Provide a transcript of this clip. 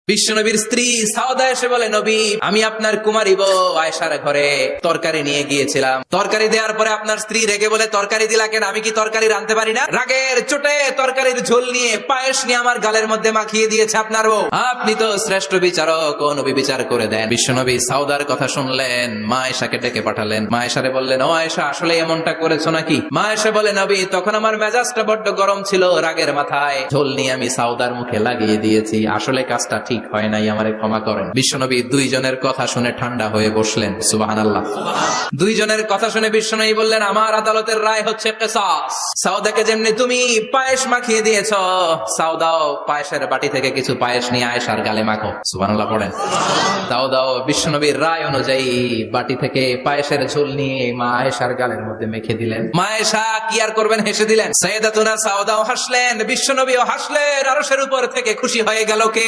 বিশ্বনবীর স্ত্রী সাউদা এসে বলে, নবী, আমি আপনার কুমারী বউ আয়েশার ঘরে তরকারি নিয়ে গিয়েছিলাম। তরকারি দেওয়ার পরে আপনার স্ত্রী রেগে বলে, তরকারি দিলা কেন? আমি কি তরকারি রাঁধতে পারি না? রাগের চোটে তরকারির ঝোল নিয়ে পায়েস নিয়ে আমার গালের মধ্যে মাখিয়ে দিয়েছে আপনার বউ। আপনি তো শ্রেষ্ঠ বিচারক, ও নবী বিচার করে দেন। বিশ্বনবী সাউদার কথা শুনলেন, মা আয়েশাকে ডেকে পাঠালেন। মা আয়েশারে বললেন, ও আয়েশা, আসলে এমনটা করেছো নাকি? মা আয়েশা বলে, নবী, তখন আমার মেজাজটা বড্ড গরম ছিল, রাগের মাথায় ঝোল নিয়ে আমি সাউদার মুখে লাগিয়ে দিয়েছি। আসলে কাজটা ঠিক হয় নাই, আমারে ক্ষমা করেন। বিশ্বনবী দুইজনের কথা শুনে ঠান্ডা হয়ে বসলেন। সুবহানাল্লাহ। দুইজনের কথা শুনে বিশ্বনবী বললেন, আমার আদালতের রায় হচ্ছে কিসাস। সাউদাকে যেমনি তুমি পায়েস মাখিয়ে দিয়েছো, সাউদাও পায়েসের বাটি থেকে কিছু পায়েস নিয়ে আয়েশার গালে মাখো। সুবহানাল্লাহ পড়েন। সাউদাও বিশ্বনবীর রায় অনুযায়ী বাটি থেকে পায়েসের ঝোল নিয়ে মা আয়েশার গালের মধ্যে মেখে দিলেন। মা আয়েশা কি আর করবেন, হেসে দিলেন। সাইয়েদাতুনা সাউদাও হাসলেন, বিশ্বনবীও হাসলেন। আরশের উপর থেকে খুশি হয়ে গেল কে?